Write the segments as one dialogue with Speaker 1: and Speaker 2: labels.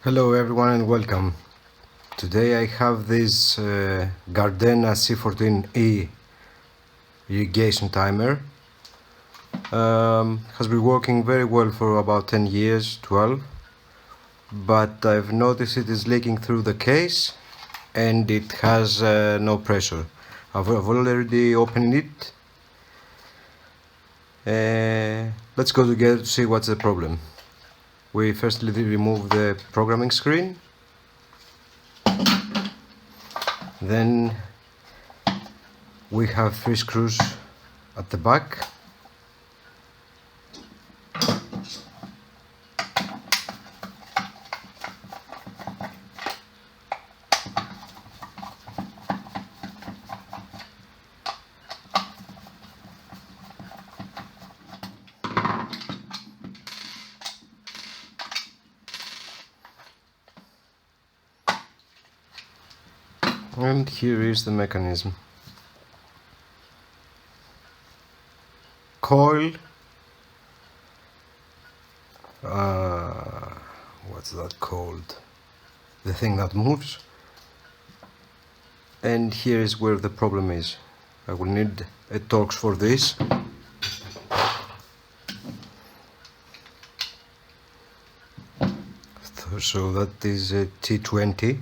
Speaker 1: Hello everyone and welcome. Today I have this Gardena C14E irrigation timer. Has been working very well for about 10 years, 12, but I've noticed it is leaking through the case and it has no pressure. I've already opened it. Let's go together to see what's the problem. We firstly remove the programming screen. Then we have 3 screws at the back. And here is the mechanism. Coil. What's that called? The thing that moves. And here is where the problem is. I will need a Torx for this. So that is a T20.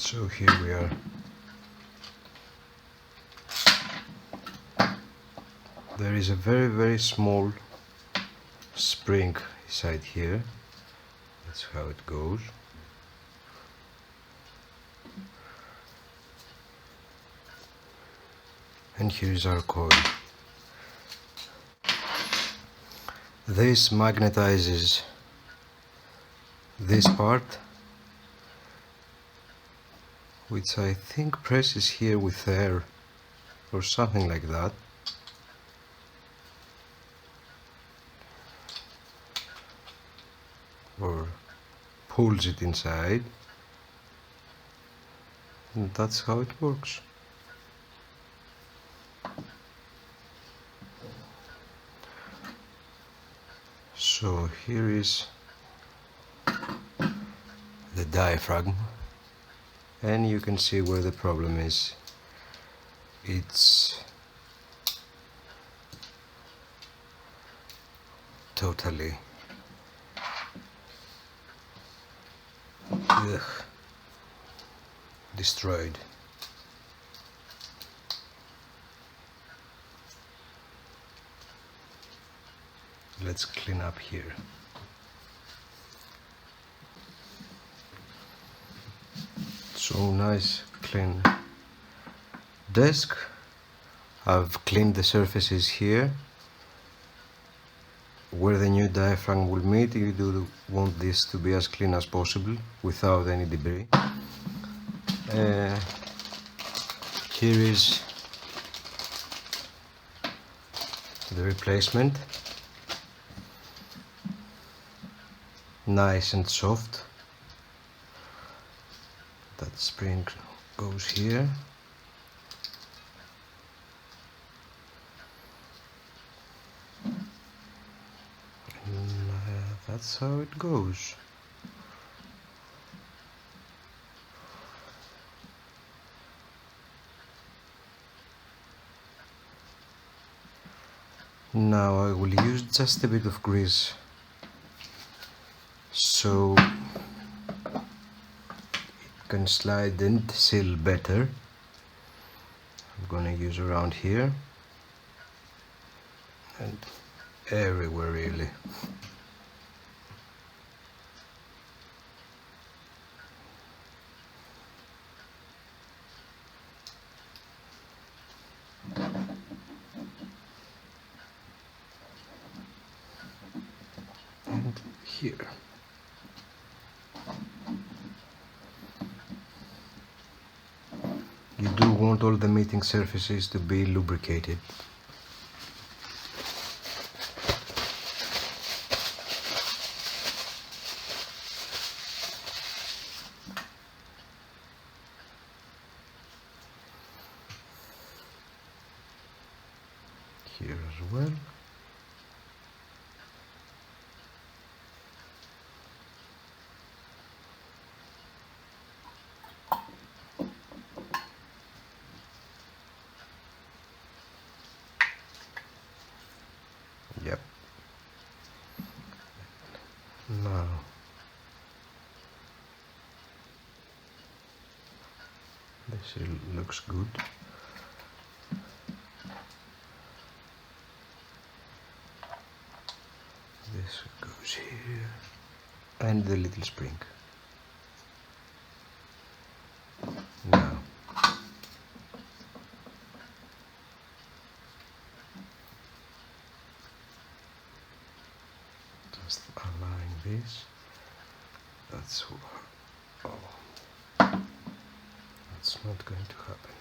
Speaker 1: So here we are. There is a very small spring inside here. That's how it goes. And here is our coil. This magnetizes this part, which I think presses here with air or something like that. Or pulls it inside, and that's how it works. So here is the diaphragm, and you can see where the problem is. It's totally destroyed. Let's clean up here. So nice clean desk. I've cleaned the surfaces here where the new diaphragm will meet. You do want this to be as clean as possible without any debris. Here is the replacement. Nice and soft. That spring goes here. And that's how it goes. Now I will use just a bit of grease so it can slide and seal better. I'm gonna use around here and everywhere really. and here. You do want all the meeting surfaces to be lubricated. Here as well. Yep. Now this looks good. This goes here, and the little spring. Now just align this. That's that's not going to happen.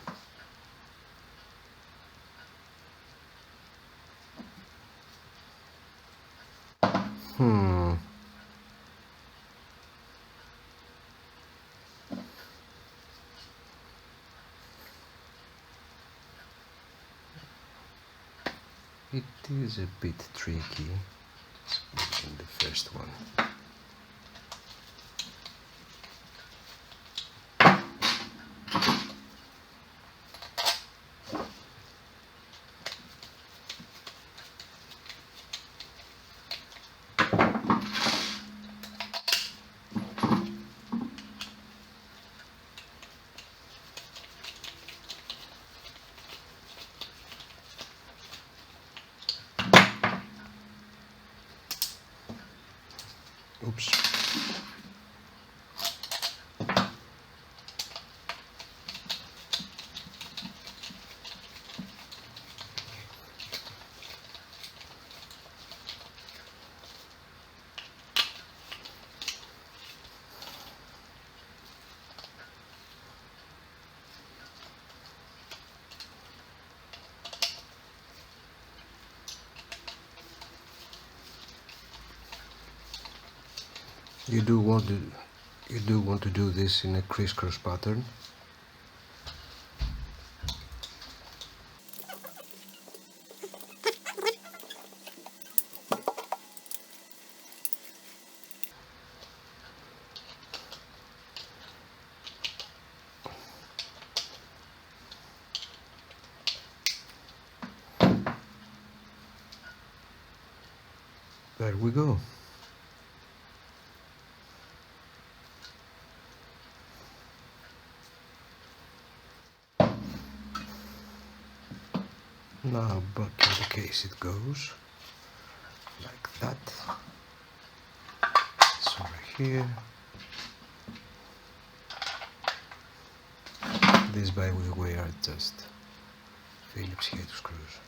Speaker 1: It is a bit tricky in the first one. Oops. You do want to do this in a crisscross pattern. There we go. Now back in the case it goes, like that. It's over here. These, by the way, are just Phillips head screws.